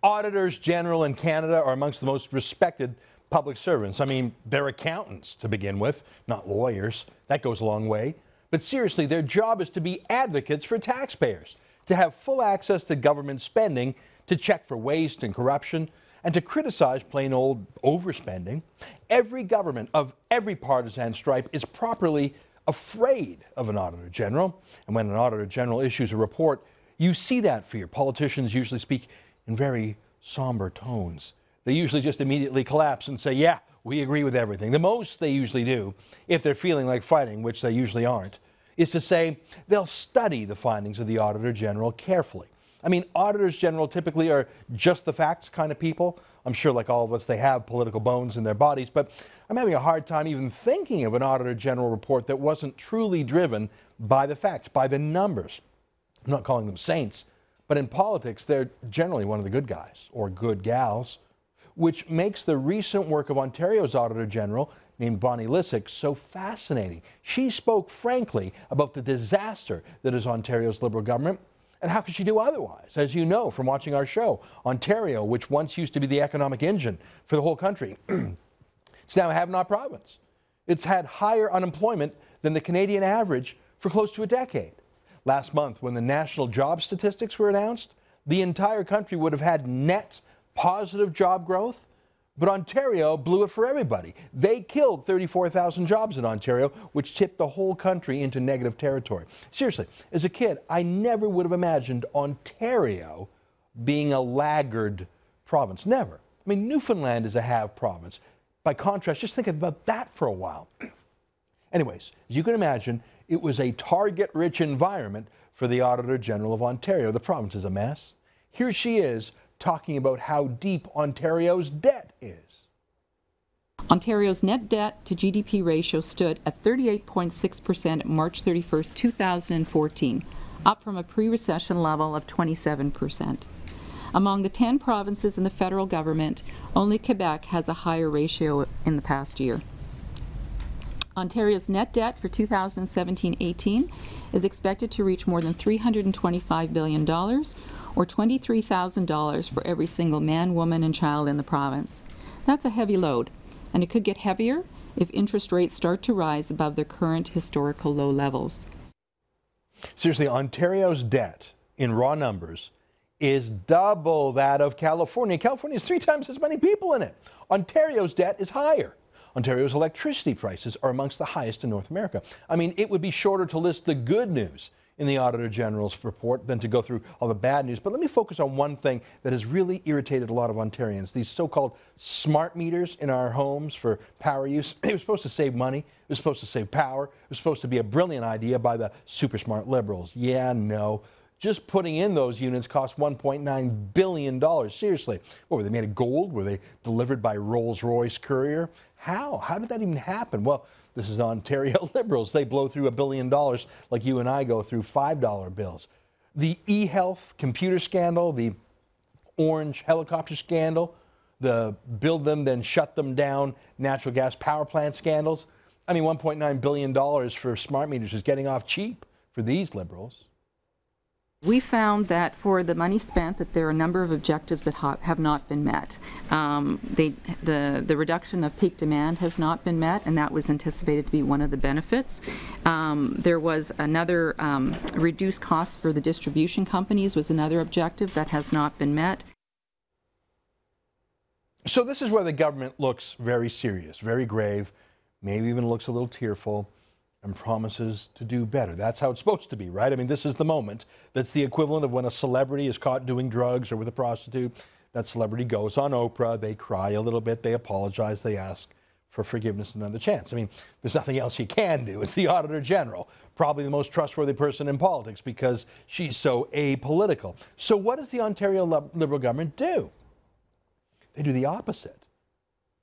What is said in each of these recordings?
Auditors General in Canada are amongst the most respected public servants. I mean, they're accountants to begin with, not lawyers. That goes a long way. But seriously, their job is to be advocates for taxpayers, to have full access to government spending, to check for waste and corruption, and to criticize plain old overspending. Every government of every partisan stripe is properly afraid of an Auditor General. And when an Auditor General issues a report, you see that fear. Politicians usually speak in very somber tones. They usually just immediately collapse and say, yeah, we agree with everything. The most they usually do, if they're feeling like fighting, which they usually aren't, is to say they'll study the findings of the Auditor General carefully. I mean, Auditors General typically are just the facts kind of people. I'm sure, like all of us, they have political bones in their bodies, but I'm having a hard time even thinking of an Auditor General report that wasn't truly driven by the facts, by the numbers. I'm not calling them saints, but in politics, they're generally one of the good guys or good gals, which makes the recent work of Ontario's Auditor General, named Bonnie Lysyk, so fascinating. She spoke frankly about the disaster that is Ontario's Liberal government, and how could she do otherwise? As you know from watching our show, Ontario, which once used to be the economic engine for the whole country, it's now a have-not province. It's had higher unemployment than the Canadian average for close to a decade. Last month, when the national job statistics were announced, the entire country would have had net positive job growth, but Ontario blew it for everybody. They killed 34,000 jobs in Ontario, which tipped the whole country into negative territory. Seriously, as a kid, I never would have imagined Ontario being a laggard province. Never. I mean, Newfoundland is a have province. By contrast, just think about that for a while. Anyways, as you can imagine, it was a target-rich environment for the Auditor General of Ontario. The province is a mess. Here she is talking about how deep Ontario's debt is. Ontario's net debt to GDP ratio stood at 38.6% at March 31st, 2014, up from a pre-recession level of 27%. Among the 10 provinces in the federal government, only Quebec has a higher ratio in the past year. Ontario's net debt for 2017-18 is expected to reach more than $325 billion, or $23,000 for every single man, woman, and child in the province. That's a heavy load, and it could get heavier if interest rates start to rise above their current historical low levels. Seriously, Ontario's debt, in raw numbers, is double that of California. California has 3 times as many people in it. Ontario's debt is higher. Ontario's electricity prices are amongst the highest in North America. I mean, it would be shorter to list the good news in the Auditor General's report than to go through all the bad news. But let me focus on one thing that has really irritated a lot of Ontarians. These so-called smart meters in our homes for power use. It was supposed to save money. It was supposed to save power. It was supposed to be a brilliant idea by the super smart Liberals. Yeah, no. Just putting in those units cost $1.9 billion. Seriously. What, were they made of gold? Were they delivered by Rolls-Royce courier? How? How did that even happen? Well, this is Ontario Liberals. They blow through $1 billion like you and I go through $5 bills. The e-health computer scandal, the orange helicopter scandal, the build them then shut them down natural gas power plant scandals. I mean, $1.9 billion for smart meters is getting off cheap for these Liberals. We found that for the money spent, that there are a number of objectives that have not been met. The reduction of peak demand has not been met, and that was anticipated to be one of the benefits. There was another reduced cost for the distribution companies was another objective that has not been met. So this is where the government looks very serious, very grave, maybe even looks a little tearful, and promises to do better. That's how it's supposed to be, right? I mean, this is the moment. That's the equivalent of when a celebrity is caught doing drugs or with a prostitute. That celebrity goes on Oprah, they cry a little bit, they apologize, they ask for forgiveness and another chance. I mean, there's nothing else you can do. It's the Auditor General, probably the most trustworthy person in politics because she's so apolitical. So what does the Ontario Liberal government do? They do the opposite.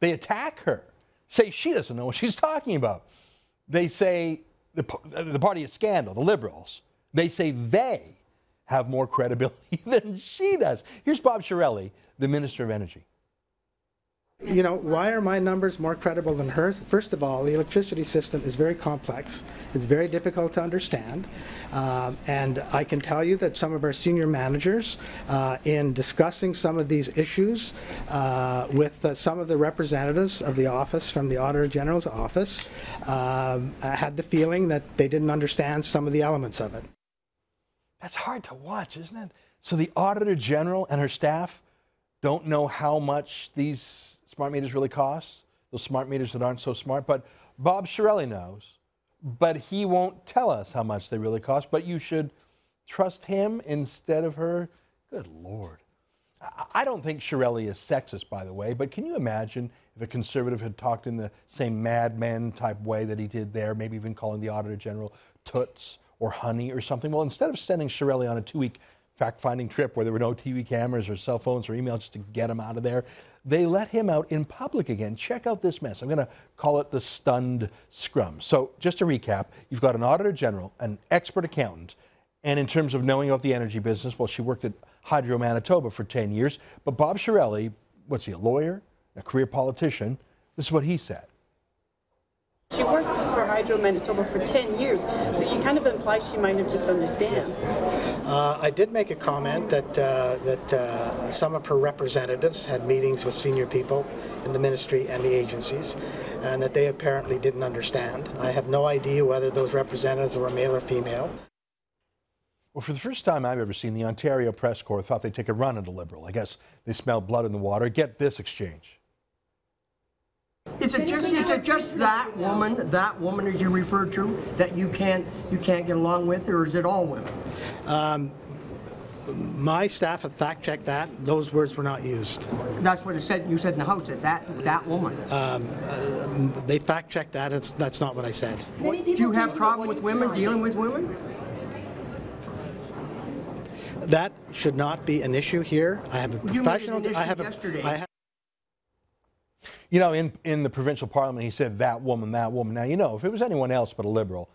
They attack her, say she doesn't know what she's talking about. They say the party of scandal, the Liberals, they say they have more credibility than she does. Here's Bob Chiarelli, the Minister of Energy. You know, why are my numbers more credible than hers? First of all, the electricity system is very complex. It's very difficult to understand. And I can tell you that some of our senior managers, in discussing some of these issues with some of the representatives of the office from the Auditor General's office, had the feeling that they didn't understand some of the elements of it. That's hard to watch, isn't it? So the Auditor General and her staff don't know how much these smart meters really cost, those smart meters that aren't so smart, but Bob Chiarelli knows, but he won't tell us how much they really cost, but you should trust him instead of her. Good Lord. I don't think Chiarelli is sexist, by the way, but can you imagine if a conservative had talked in the same Mad Men type way that he did there, maybe even calling the Auditor General Toots or Honey or something? Well, instead of sending Chiarelli on a 2-week fact-finding trip where there were no TV cameras or cell phones or emails just to get him out of there, they let him out in public again. Check out this mess. I'm going to call it the stunned scrum. So just to recap, you've got an Auditor General, an expert accountant, and in terms of knowing about the energy business, well, she worked at Hydro Manitoba for 10 years. But Bob Chiarelli, what's he, a lawyer, a career politician? This is what he said. She worked for Hydro Manitoba for 10 years, so you kind of imply she might have just understand. Yes. I did make a comment that some of her representatives had meetings with senior people in the ministry and the agencies, and that they apparently didn't understand. I have no idea whether those representatives were male or female. Well, for the first time I've ever seen, the Ontario Press Corps thought they'd take a run at a Liberal. I guess they smelled blood in the water. Get this exchange. Is it just that woman as you referred to, that you can't get along with, or is it all women? My staff have fact-checked that. Those words were not used. That's what it said. You said in the House that woman. They fact-checked that. That's not what I said. Do you have problem with women dealing with women? That should not be an issue here. I have a professional. You know, in the provincial parliament, he said that woman, that woman. Now, you know, if it was anyone else but a Liberal,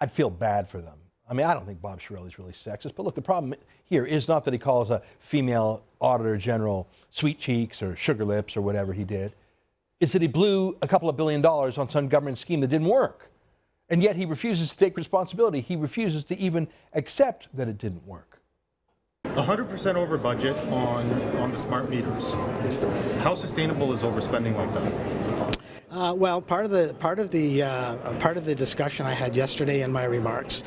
I'd feel bad for them. I mean, I don't think Bob Chiarelli's really sexist, but look, the problem here is not that he calls a female Auditor General sweet cheeks or sugar lips or whatever he did. It's that he blew a couple of $1 billion on some government scheme that didn't work. And yet he refuses to take responsibility. He refuses to even accept that it didn't work. 100% over budget on the smart meters. How sustainable is overspending like that? Well, part of the discussion I had yesterday in my remarks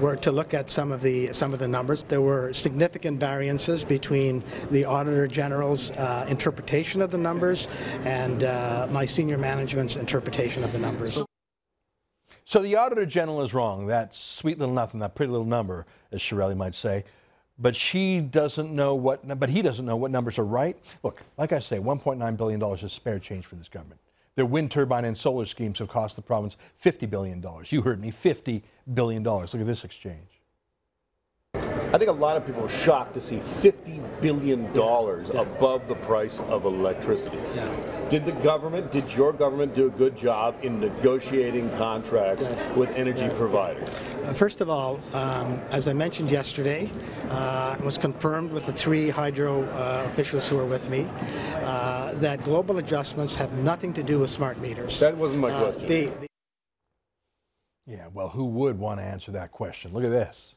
were to look at some of the numbers. There were significant variances between the Auditor General's interpretation of the numbers and my senior management's interpretation of the numbers. So the Auditor General is wrong. That sweet little nothing, that pretty little number, as Chiarelli might say. But he doesn't know what numbers are right. Look, like I say, $1.9 billion is spare change for this government. Their wind turbine and solar schemes have cost the province $50 billion. You heard me, $50 billion. Look at this exchange. I think a lot of people are shocked to see $50 billion above the price of electricity. Yeah. Did your government do a good job in negotiating contracts with energy providers? First of all, as I mentioned yesterday, it was confirmed with the 3 hydro officials who were with me that global adjustments have nothing to do with smart meters. That wasn't my question. Yeah, well, who would want to answer that question? Look at this.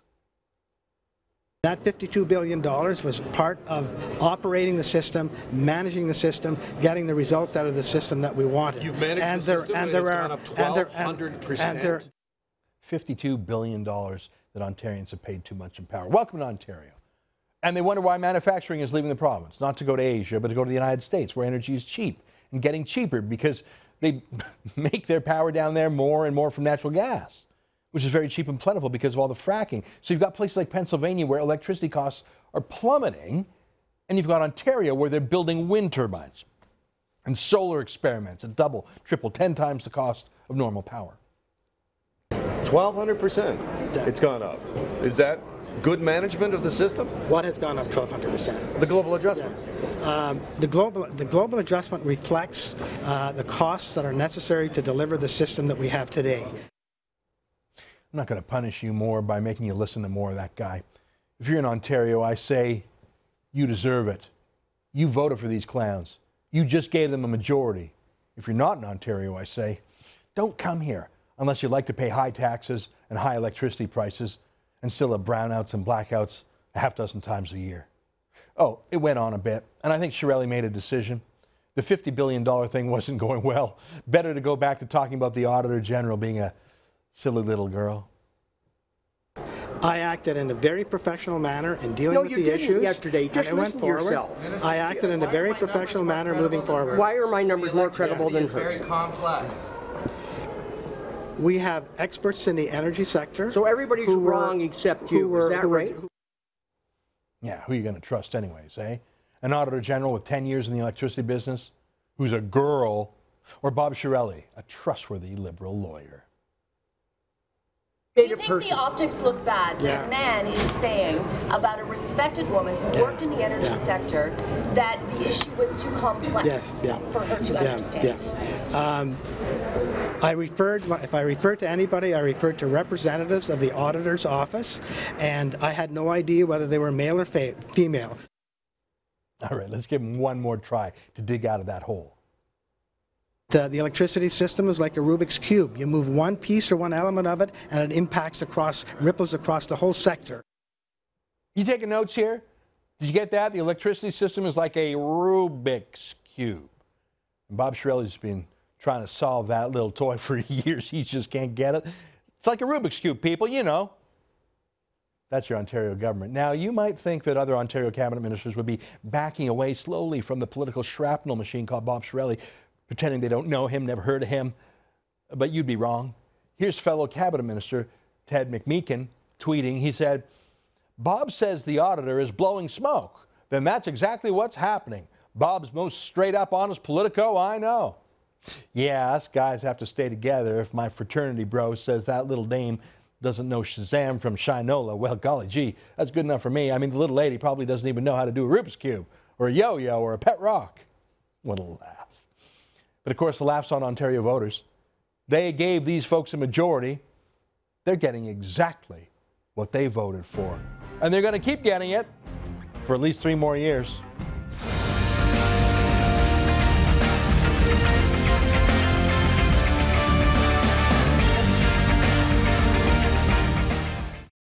That $52 billion was part of operating the system, managing the system, getting the results out of the system that we wanted. You've managed the system and it's gone up 1,200%. $52 billion that Ontarians have paid too much in power. Welcome to Ontario. And they wonder why manufacturing is leaving the province, not to go to Asia, but to go to the United States, where energy is cheap and getting cheaper because they make their power down there more and more from natural gas, which is very cheap and plentiful because of all the fracking. So you've got places like Pennsylvania where electricity costs are plummeting, and you've got Ontario where they're building wind turbines and solar experiments at double, triple, 10 times the cost of normal power. 1,200%. It's gone up. Is that good management of the system? What has gone up 1,200%? The global adjustment. Yeah. The global adjustment reflects the costs that are necessary to deliver the system that we have today. I'm not going to punish you more by making you listen to more of that guy. If you're in Ontario, I say you deserve it. You voted for these clowns. You just gave them a majority. If you're not in Ontario, I say, don't come here unless you'd like to pay high taxes and high electricity prices and still have brownouts and blackouts a half dozen times a year. Oh, it went on a bit, and I think Shirelli made a decision. The $50 billion thing wasn't going well. Better to go back to talking about the Auditor General being a silly little girl. I acted in a very professional manner in dealing with the issues. Yesterday. Just and I went forward. Yourself. I acted in a very professional manner moving forward. Why are my numbers more credible than hers? Very complex. We have experts in the energy sector. So everybody's wrong except you. Is that right? Yeah, who are you going to trust anyways, eh? An Auditor General with 10 years in the electricity business, who's a girl, or Bob Shirelli, a trustworthy liberal lawyer. Do you think the optics look bad that a man is saying about a respected woman who worked in the energy sector that the issue was too complex for her to understand? If I referred to anybody, I referred to representatives of the auditor's office, and I had no idea whether they were male or female. All right, let's give him one more try to dig out of that hole. The electricity system is like a Rubik's Cube. You move one piece or one element of it, and it impacts ripples across the whole sector. You taking notes here? Did you get that? The electricity system is like a Rubik's Cube. And Bob Shirelli's been trying to solve that little toy for years. He just can't get it. It's like a Rubik's Cube, people, you know. That's your Ontario government. Now, you might think that other Ontario cabinet ministers would be backing away slowly from the political shrapnel machine called Bob Shirelli, pretending they don't know him, never heard of him. But you'd be wrong. Here's fellow cabinet minister Ted McMeekin tweeting. He said, Bob says the auditor is blowing smoke. Then that's exactly what's happening. Bob's most straight up honest politico I know. Yeah, us guys have to stay together. If my fraternity bro says that little dame doesn't know Shazam from Shinola, well, golly gee, that's good enough for me. I mean, the little lady probably doesn't even know how to do a Rubik's Cube or a yo-yo or a pet rock. What a laugh. But of course, the laugh's on Ontario voters. They gave these folks a majority. They're getting exactly what they voted for. And they're going to keep getting it for at least 3 more years.